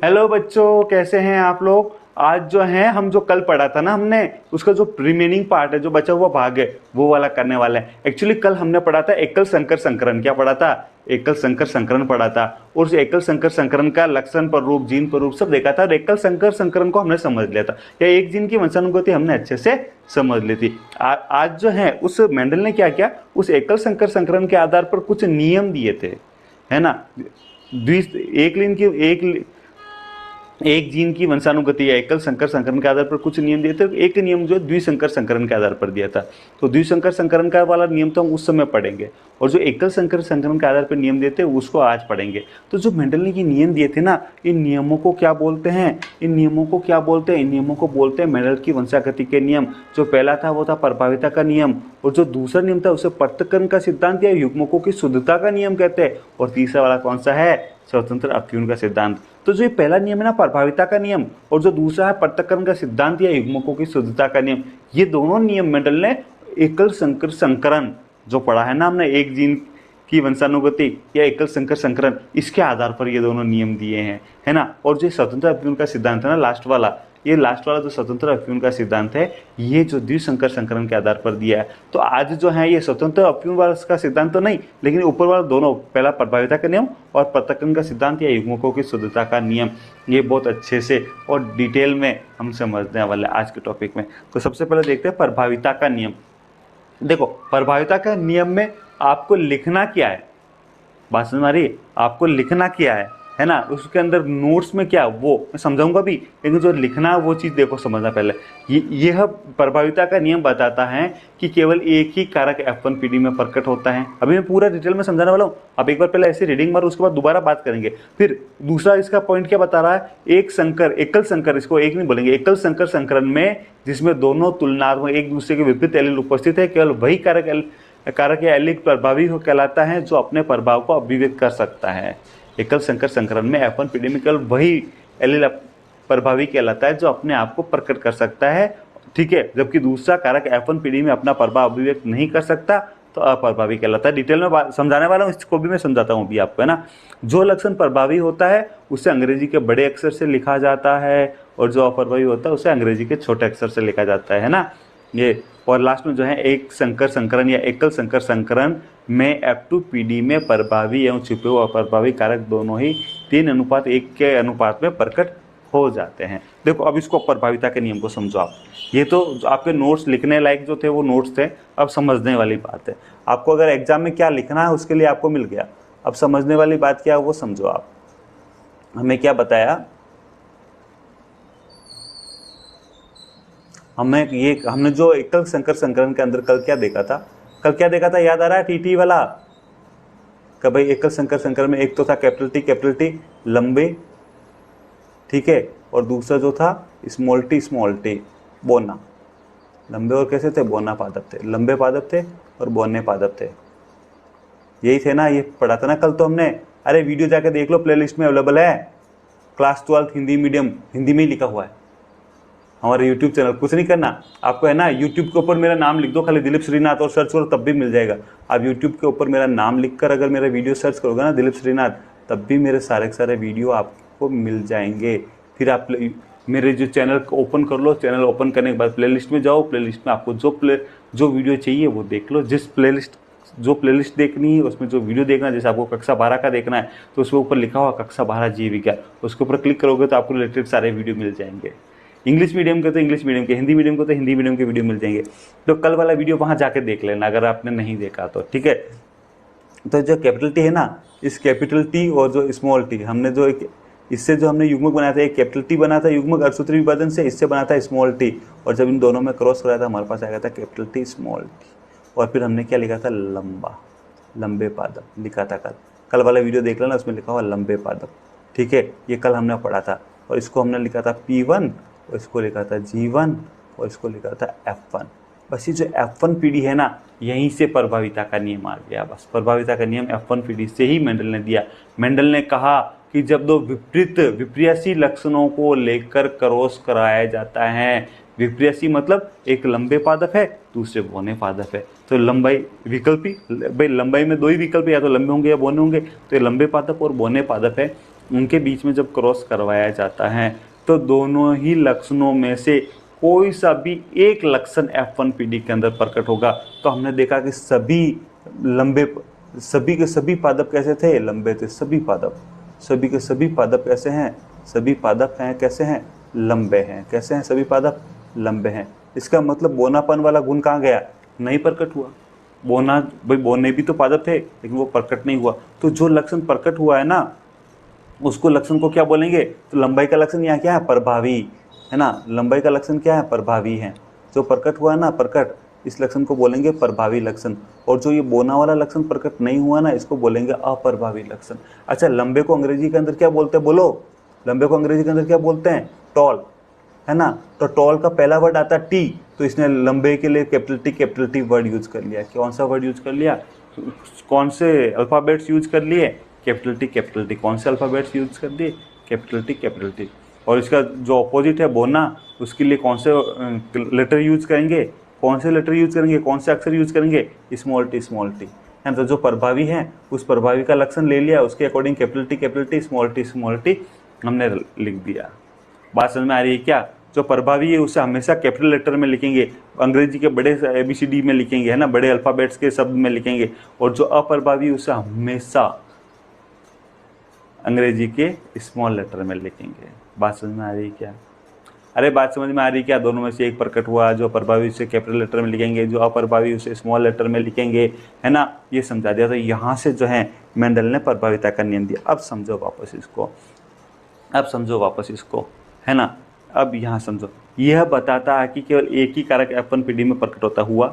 Hello बच्चों, कैसे हैं आप लोग। आज जो है हम जो कल पढ़ा था ना हमने, उसका जो रिमेनिंग पार्ट है, जो बचा हुआ भाग है, वो वाला करने वाले हैं। एक्चुअली कल हमने पढ़ा था एकल संकर संकरण। क्या पढ़ा था? एकल संकर संकरण पढ़ा था। और उस एकल संकर संकरण का लक्षण पर रूप, जीन पर रूप सब देखा था। और एकल संकर संकरण को हमने समझ लिया था, या एक जीन की वंशानुगति हमने अच्छे से समझ ली थी। आज जो है उस मेंडल ने क्या किया, उस एकल संकर संकरण के आधार पर कुछ नियम दिए थे, है ना। एक जीन की वंशानुगति या एकल संकर संकरण के आधार पर कुछ नियम दिए थे। एक नियम जो द्विसंकर संकरण के आधार पर दिया था, तो द्विसंकर संकरण का वाला नियम तो हम उस समय पढ़ेंगे, और जो एकल संकर संकरण के आधार पर नियम दिए थे उसको आज पढ़ेंगे। तो जो मेंडल ने ये नियम दिए थे ना, इन नियमों को क्या बोलते हैं? इन नियमों को बोलते हैं मेंडल की वंशागति के नियम। जो पहला था वो था प्रभाविता का नियम, और जो दूसरा नियम था उसे पृथक्करण का सिद्धांत या युग्मकों की शुद्धता का नियम कहते हैं। और तीसरा वाला कौन सा है? स्वतंत्र अपव्यूहन का सिद्धांत। तो जो ये पहला नियम है ना, प्रभाविता का नियम, और जो दूसरा है पृथक्करण का सिद्धांत या युग्मकों की शुद्धता का नियम, ये दोनों नियम मेंडल ने एकल संकर संकरण जो पढ़ा है ना हमने, एक जीन की वंशानुगति या एकल संकर संकरण, इसके आधार पर ये दोनों नियम दिए हैं, है ना। और जो स्वतंत्र अपव्यूहन का सिद्धांत है ना, लास्ट वाला जो स्वतंत्र अपव्यूहन का सिद्धांत है, ये जो द्विसंकर संकरण के आधार पर दिया है। तो आज जो है ये स्वतंत्र अपव्यूहन वाला का सिद्धांत तो नहीं, लेकिन ऊपर वाला दोनों, पहला प्रभाविता का नियम और पृथक्करण का सिद्धांत या युग्मकों की शुद्धता का नियम, ये बहुत अच्छे से और डिटेल में हम समझने वाले आज के टॉपिक में। तो सबसे पहले देखते हैं प्रभाविता का नियम। देखो, प्रभाविता का नियम में आपको लिखना क्या है, बात समझ आ रही है? आपको लिखना क्या है ना। उसके अंदर नोट्स में क्या, वो मैं समझाऊंगा भी, लेकिन जो लिखना वो चीज़ देखो, समझना पहले। यह प्रभाविता का नियम बताता है कि केवल एक ही कारक F1 PD में प्रकट होता है। अभी मैं पूरा डिटेल में समझाने वाला हूँ। अब एक बार पहले ऐसी रीडिंग मारो, उसके बाद दोबारा बात करेंगे। फिर दूसरा इसका पॉइंट क्या बता रहा है, एकल संकर, इसको एक नहीं बोलेंगे, एकल संकर संकरण में जिसमें दोनों तुलनात्मक एक दूसरे के विपरीत एलील उपस्थित है, केवल वही कारक या एलील प्रभावी कहलाता है जो अपने प्रभाव को अभिव्यक्त कर सकता है। एकल संकर संकरण में F1 PD में केवल वही एलील प्रभावी कहलाता है जो अपने आप को प्रकट कर सकता है, ठीक है। जबकि दूसरा कारक F1 PD में अपना प्रभाव अभिव्यक्त नहीं कर सकता, तो अप्रभावी कहलाता है। डिटेल में समझाने वाला हूँ, इसको भी मैं समझाता हूँ अभी आपको, है ना। जो लक्षण प्रभावी होता है उसे अंग्रेजी के बड़े अक्षर से लिखा जाता है, और जो अप्रभावी होता है उसे अंग्रेजी के छोटे अक्षर से लिखा जाता है ना ये। और लास्ट में जो है एक संकर संकरण या एकल संकर संकरण में F2 PD में प्रभावी एवं छिपे हुए अप्रभावी कारक दोनों ही 3:1 के अनुपात में प्रकट हो जाते हैं। देखो, अब इसको प्रभाविता के नियम को समझो आप। ये तो आपके नोट्स लिखने लायक जो थे वो नोट्स थे, अब समझने वाली बात है। आपको अगर एग्जाम में क्या लिखना है उसके लिए आपको मिल गया, अब समझने वाली बात क्या है वो समझो आप। हमें क्या बताया, हमने जो एकल संकर संकरण के अंदर कल क्या देखा था, याद आ रहा है? टीटी वाला कि भाई एकल संकर संकरण में एक तो था कैपिटल टी लंबे, ठीक है, और दूसरा जो था स्मॉल टी बोना। लंबे और कैसे थे? बोना पादप थे, लंबे पादप थे और बोने पादप थे, यही थे ना। ये पढ़ा था ना कल तो हमने। अरे वीडियो जाके देख लो, प्लेलिस्ट में अवेलेबल है। क्लास 12 हिंदी मीडियम, हिंदी में ही लिखा हुआ है हमारे यूट्यूब चैनल। कुछ नहीं करना आपको, है ना। यूट्यूब के ऊपर मेरा नाम लिख दो खाली, दिलीप श्रीनाथ, और सर्च करो तब भी मिल जाएगा। आप यूट्यूब के ऊपर मेरा नाम लिखकर अगर मेरा वीडियो सर्च करोगे ना, दिलीप श्रीनाथ, तब भी मेरे सारे वीडियो आपको मिल जाएंगे। फिर आप मेरे जो चैनल को ओपन कर लो, चैनल ओपन करने के बाद प्लेलिस्ट में जाओ, प्लेलिस्ट में आपको जो वीडियो चाहिए वो देख लो। जो प्लेलिस्ट देखनी है उसमें जो वीडियो देखना है, जैसे आपको कक्षा 12 का देखना है तो उसके ऊपर लिखा हुआ कक्षा 12 जीव विज्ञान, उसके ऊपर क्लिक करोगे तो आपको रिलेटेड सारे वीडियो मिल जाएंगे। इंग्लिश मीडियम के तो इंग्लिश मीडियम के, हिंदी मीडियम को तो हिंदी मीडियम के वीडियो मिल जाएंगे। तो कल वाला वीडियो वहाँ जाके देख लेना अगर आपने नहीं देखा तो, ठीक है। तो जो कैपिटल टी है ना, इस कैपिटल टी और जो स्मॉल टी, हमने जो एक इससे जो हमने युग्मक बनाया था, एक कैपिटल टी बना था युग्मक अर्धसूत्री विभाजन से, इससे बना था स्मॉल टी, और जब इन दोनों में क्रॉस कराया था हमारे पास आया था कैपिटल टी स्मॉल टी। और फिर हमने क्या लिखा था? लंबे पादप लिखा था कल वाला वीडियो देख लेना, उसमें लिखा हुआ लंबे पादप, ठीक है। ये कल हमने पढ़ा था, और इसको हमने लिखा था P1, और इसको लिखा था G1, और इसको लिखा था F1। बस ये जो F1 PD है ना, यहीं से प्रभाविता का नियम आ गया। बस प्रभाविता का नियम F1 PD से ही मेंडल ने दिया। मेंडल ने कहा कि जब दो विप्रियासी लक्षणों को लेकर क्रॉस कराया जाता है, विप्रियासी मतलब एक लंबे पादप है, दूसरे बौने पादप है, तो लंबाई विकल्पी, भाई लंबाई में दो ही विकल्प, या तो लंबे होंगे या बौने होंगे, तो ये लंबे पादप और बौने पादप है। उनके बीच में जब क्रॉस करवाया जाता है तो दोनों ही लक्षणों में से कोई सा भी एक लक्षण F1PD के अंदर प्रकट होगा। तो हमने देखा कि सभी लंबे, सभी के सभी पादप कैसे थे, लंबे थे। सभी पादप, सभी के सभी पादप कैसे हैं, सभी पादप हैं कैसे हैं, लंबे हैं। कैसे हैं, सभी पादप लंबे हैं। इसका मतलब बोनापन वाला गुण कहाँ गया, नहीं प्रकट हुआ। बोना भाई, बोने भी तो पादप थे लेकिन वो प्रकट नहीं हुआ। तो जो लक्षण प्रकट हुआ है ना, उसको लक्षण को क्या बोलेंगे, तो लंबाई का लक्षण यहाँ क्या है, प्रभावी है ना। लंबाई का लक्षण क्या है, प्रभावी है। जो प्रकट हुआ है ना, प्रकट, इस लक्षण को बोलेंगे प्रभावी लक्षण। और जो ये बोना वाला लक्षण प्रकट नहीं हुआ ना, इसको बोलेंगे अप्रभावी लक्षण। अच्छा, लंबे को अंग्रेजी के अंदर क्या बोलते हैं, बोलो। लंबे को अंग्रेजी के अंदर क्या बोलते हैं, टॉल, है ना। तो टॉल का पहला वर्ड आता है टी, तो इसने लंबे के लिए कैपिटल टी वर्ड यूज कर लिया। कौन सा वर्ड यूज कर लिया, कौन से अल्फाबेट्स यूज कर लिए, कैपिटल टी। कौन से अल्फाबेट्स यूज कर दिए, कैपिटल टी। और इसका जो अपोजिट है बोना, उसके लिए कौन से लेटर यूज करेंगे, कौन से लेटर यूज करेंगे, कौन से अक्षर यूज करेंगे, स्मॉल टी है। तो जो प्रभावी है उस प्रभावी का लक्षण ले लिया, उसके according capital T small T हमने लिख दिया। बात समझ में आ रही है क्या। जो प्रभावी है उसे हमेशा कैपिटल लेटर में लिखेंगे, अंग्रेजी के बड़े ABCD में लिखेंगे, है ना, बड़े अल्फाबेट्स के शब्द में लिखेंगे। और जो अप्रभावी उसे हमेशा अंग्रेजी के स्मॉल लेटर में लिखेंगे। बात समझ में आ रही है क्या, अरे बात समझ में आ रही है क्या। दोनों में से एक प्रकट हुआ, जो प्रभावी उसे कैपिटल लेटर में लिखेंगे, जो अप्रभावी उसे स्मॉल लेटर में लिखेंगे, है ना। ये समझा दिया। तो यहाँ से जो है मेंडल ने प्रभाविता का नियम दिया। अब समझो वापस इसको, है ना। अब यहाँ समझो, यह बताता है कि केवल एक ही कारक F1PD में प्रकट होता हुआ,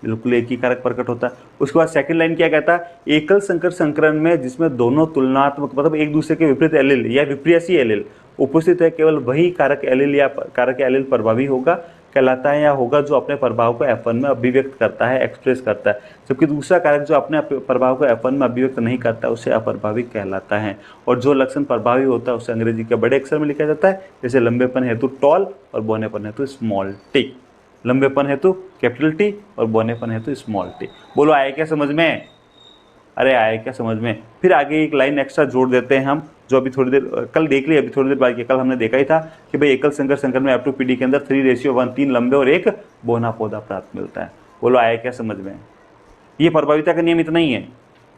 बिल्कुल एक ही कारक प्रकट होता है। उसके बाद सेकंड लाइन क्या कहता है, एकल संकर संकरण में जिसमें दोनों तुलनात्मक मतलब एक दूसरे के विपरीत एलील या विप्रियसी एलील उपस्थित है, केवल वही कारक एलील या कारक एलील प्रभावी होगा कहलाता है या होगा जो अपने प्रभाव को F1 में अभिव्यक्त करता है, एक्सप्रेस करता है। जबकि दूसरा कारक जो अपने प्रभाव को F1 में अभिव्यक्त नहीं करता उसे अप्रभावी कहलाता है। और जो लक्षण प्रभावी होता है उसे अंग्रेजी के बड़े अक्षर में लिखा जाता है, जैसे लंबेपन हेतु टॉल और बोनेपन हेतु स्मॉल टी। लंबेपन हेतु कैपिटल टी और बोनेपन हेतु स्मॉल टी। बोलो आया क्या समझ में, अरे आया क्या समझ में। फिर आगे एक लाइन एक्स्ट्रा जोड़ देते हैं हम, जो अभी थोड़ी देर कल देख ली, अभी थोड़ी देर बाद कल हमने देखा ही था कि भाई एकल संकर में F2PD के अंदर 3:1 3 लंबे और एक बोना पौधा प्राप्त मिलता है। बोलो आया क्या समझ में। ये प्रभाविता का नियम इतना ही है,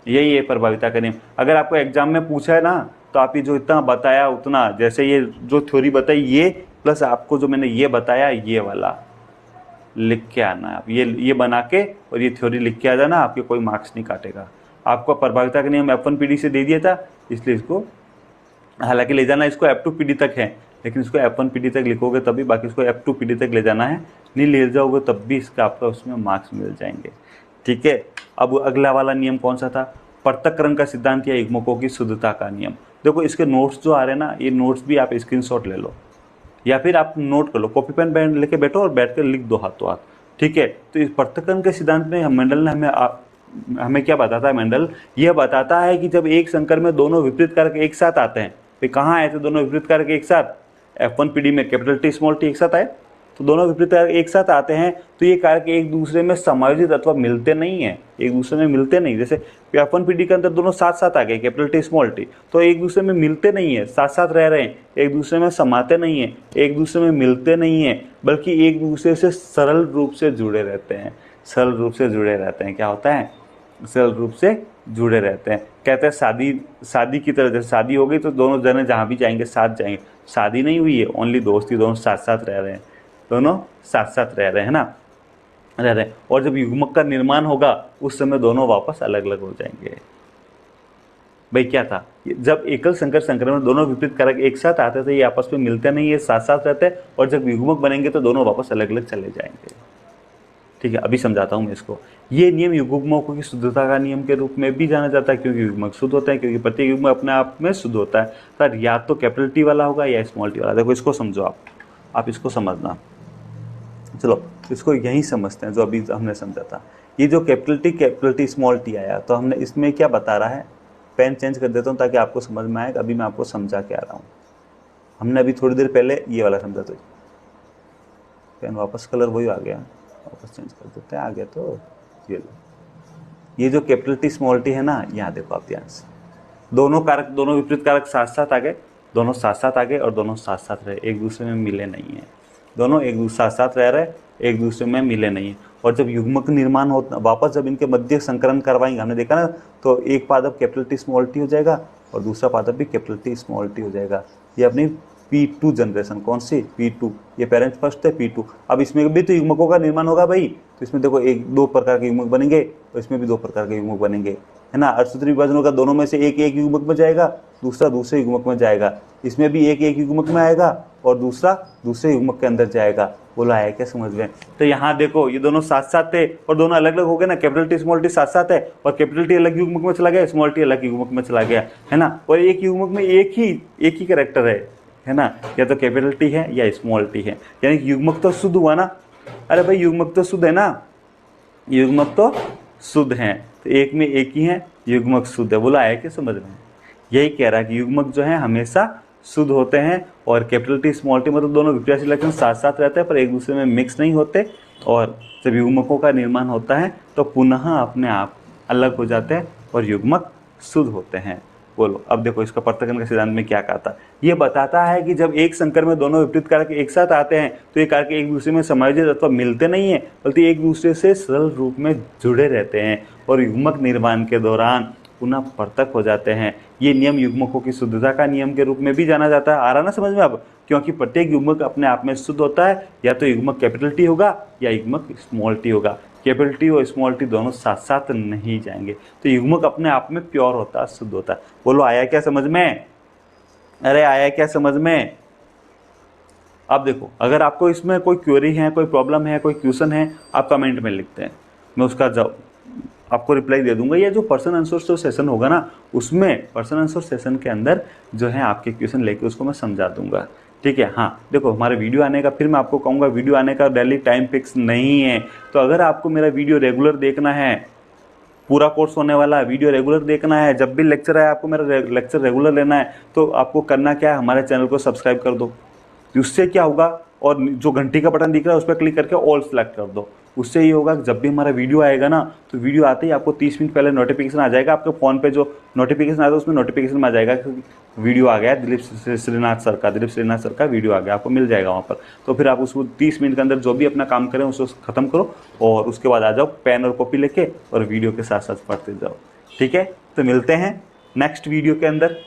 यही है प्रभाविता का नियम। अगर आपको एग्जाम में पूछा है ना, तो आप ये जो इतना बताया उतना, जैसे ये जो थ्योरी बताई ये प्लस आपको जो मैंने ये बताया ये वाला लिख के आना है। आप ये बना के और ये थ्योरी लिख के आ जाना, आपके कोई मार्क्स नहीं काटेगा। आपको प्रभाविता का नियम F1PD से दे दिया था, इसलिए इसको हालांकि ले जाना इसको F2PD तक है, लेकिन इसको F1PD तक लिखोगे तभी, बाकी इसको F2PD तक ले जाना है। नहीं ले जाओगे तब भी इसका आपका उसमें मार्क्स मिल जाएंगे, ठीक है। अब अगला वाला नियम कौन सा था, पृथक्करण का सिद्धांत या युग्मकों की शुद्धता का नियम। देखो इसके नोट्स जो आ रहे हैं ना, ये नोट्स भी आप स्क्रीनशॉट ले लो या फिर आप नोट कर लो, कॉपी पेन बैन लेके बैठो और बैठ कर लिख दो हाथों हाथ, ठीक है। तो इस पृथक्करण के सिद्धांत में मेंडल ने हमें क्या बताता है, मेंडल यह बताता है कि जब एक संकर में दोनों विपरीत कारक एक साथ आते हैं, तो कहाँ आए थे दोनों विपरीत कारक एक साथ, F1PD में कैपिटल टी स्मॉल टी एक साथ आए, तो दोनों विपरीत कारक एक साथ आते हैं, तो ये कारक एक दूसरे में समायोजित अथवा मिलते नहीं है, एक दूसरे में मिलते नहीं। जैसे F1PD के अंदर दोनों साथ साथ आ गए कैपिटल टी स्मॉल टी, तो एक दूसरे में मिलते नहीं है, साथ साथ रह रहे हैं, एक दूसरे में समाते नहीं है, एक दूसरे में मिलते नहीं है, बल्कि एक दूसरे से सरल रूप से जुड़े रहते हैं। सरल रूप से जुड़े रहते हैं, क्या होता है, सरल रूप से जुड़े रहते हैं। कहते हैं शादी की तरह, जैसे शादी हो गई तो दोनों जने जहाँ भी जाएंगे साथ जाएंगे, शादी नहीं हुई है, ओनली दोस्ती, दोनों साथ साथ रह रहे हैं, दोनों साथ साथ रह रहे हैं ना, रह रहे हैं। और जब युग्मक का निर्माण होगा उस समय दोनों वापस अलग अलग हो जाएंगे। भाई क्या था, जब एकल संकर संक्रमण में दोनों विपरीत कारक एक साथ आते थे, ये आपस में मिलते नहीं है, साथ साथ रहते हैं, और जब युग्मक बनेंगे तो दोनों वापस अलग अलग चले जाएंगे, ठीक है। अभी समझाता हूँ मैं इसको। ये नियम युग्मकों की शुद्धता का नियम के रूप में भी जाना जाता है, क्योंकि युग्मक शुद्ध होता है, क्योंकि प्रत्येक युग्मक अपने आप में शुद्ध होता है। सर या तो कैपिटल टी वाला होगा या स्मॉल टी वाला। देखो इसको समझो, आप इसको समझना। चलो इसको यहीं समझते हैं जो अभी हमने समझा था। ये जो कैपिटल टी स्मॉल टी आया, तो हमने इसमें क्या बता रहा है, पेन चेंज कर देता हूँ ताकि आपको समझ में आए। अभी मैं आपको समझा के आ रहा हूँ। हमने अभी थोड़ी देर पहले ये वाला समझा, तो पेन वापस कलर वही आ गया, वापस चेंज कर देते हैं, आ गया। तो ये लो, ये जो कैपिटल टी स्मॉल टी है ना, यहाँ देखो आप ध्यान से, दोनों कारक, दोनों विपरीत कारक साथ साथ आ गए, दोनों साथ साथ आ गए और दोनों साथ साथ रहे, एक दूसरे में मिले नहीं है। दोनों एक दूसरे साथ साथ रह रहे, एक दूसरे में मिले नहीं है। और जब युग्मक निर्माण होता, वापस जब इनके मध्य संकरण करवाएंगे, हमने देखा ना, तो एक पादप कैपिटल टी स्मॉल टी हो जाएगा और दूसरा पादप भी कैपिटल टी स्मॉल टी हो जाएगा। ये अपनी P2 जनरेशन, कौन सी P2, ये पेरेंट फर्स्ट है P2। अब इसमें भी तो युग्मकों का निर्माण होगा भाई, तो इसमें देखो एक दो प्रकार के युग्मक बनेंगे और इसमें भी दो प्रकार के युग्मक बनेंगे, है ना। अर्थसूत्री विभाजन होगा, दोनों में से एक एक युग्मक में जाएगा, दूसरा दूसरे युग्मक में जाएगा। इसमें भी एक एक युग्मक में आएगा और दूसरा दूसरे युग्मक के अंदर जाएगा। बोला है क्या समझ में? तो यहाँ देखो ये दोनों साथ साथ थे और दोनों अलग अलग हो गए ना, कैपिटल टी स्मॉल टी साथ साथ है और कैपिटल टी अलग युग्मक में चला गया, स्मॉल टी अलग युग्मक में चला गया, है ना। और एक युग्मक में एक ही कैरेक्टर है ना, या तो कैपिटल टी है या स्मॉल टी है, यानी कि युग्मक तो शुद्ध हुआ ना। अरे भाई युग्मक तो शुद्ध है ना, युग्मक तो शुद्ध है, तो एक में एक ही है, युग्मक शुद्ध है। बोला है कि समझ में? यही कह रहा है कि युग्मक जो है हमेशा शुद्ध होते हैं और कैपिटल टी स्मॉल टी मतलब दोनों विपरीत लक्षण साथ साथ रहते हैं पर एक दूसरे में मिक्स नहीं होते। और जब युग्मकों का निर्माण होता है तो पुनः अपने आप अलग हो जाते हैं और युग्मक शुद्ध होते हैं। बोलो अब देखो इसका पृथक्करण के सिद्धांत में क्या कहता, ये बताता है कि जब एक संकर में दोनों विपरीत कारक एक साथ आते हैं तो ये कारक एक दूसरे में समायोजित अथवा मिलते नहीं है बल्कि एक दूसरे से सरल रूप में जुड़े रहते हैं और युग्मक निर्माण के दौरान पुनः पृथक हो जाते हैं। ये नियम युग्मकों की शुद्धता का नियम के रूप में भी जाना जाता है। आ रहा ना समझ में अब? क्योंकि प्रत्येक युग्मक अपने आप में शुद्ध होता है, या तो युग्मक कैपिटल टी होगा या युग्मक स्मॉल टी होगा। कैपिटल टी और स्मॉल टी दोनों साथ साथ नहीं जाएंगे, तो युग्मक अपने आप में प्योर होता है, शुद्ध होता है। बोलो आया क्या समझ में? अरे आया क्या समझ में? अब देखो अगर आपको इसमें कोई क्वेरी है, कोई प्रॉब्लम है, कोई क्वेश्चन है, आप कमेंट में लिखते हैं, मैं उसका जवाब आपको रिप्लाई दे दूंगा। या जो पर्सन आंसर सेशन होगा ना, उसमें पर्सन आंसर सेशन के अंदर जो है आपके क्वेश्चन लेके उसको मैं समझा दूंगा, ठीक है। हाँ देखो हमारे वीडियो आने का, फिर मैं आपको कहूँगा वीडियो आने का डेली टाइम फिक्स नहीं है, तो अगर आपको मेरा वीडियो रेगुलर देखना है, पूरा कोर्स होने वाला है, वीडियो रेगुलर देखना है, जब भी लेक्चर आए आपको मेरा लेक्चर रेगुलर लेना है, तो आपको करना क्या है, हमारे चैनल को सब्सक्राइब कर दो। उससे क्या होगा, और जो घंटी का बटन दिख रहा है उस पर क्लिक करके ऑल सेलेक्ट कर दो। उससे ये होगा कि जब भी हमारा वीडियो आएगा ना, तो वीडियो आते ही आपको 30 मिनट पहले नोटिफिकेशन आ जाएगा। आपके फ़ोन पे जो नोटिफिकेशन आता है उसमें नोटिफिकेशन में आ जाएगा कि वीडियो आ गया, दिलीप श्रीनाथ सर का वीडियो आ गया, आपको मिल जाएगा वहाँ पर। तो फिर आप उसको 30 मिनट के अंदर जो भी अपना काम करें उसको ख़त्म करो और उसके बाद आ जाओ पेन और कॉपी लेके और वीडियो के साथ साथ पढ़ते जाओ, ठीक है। तो मिलते हैं नेक्स्ट वीडियो के अंदर।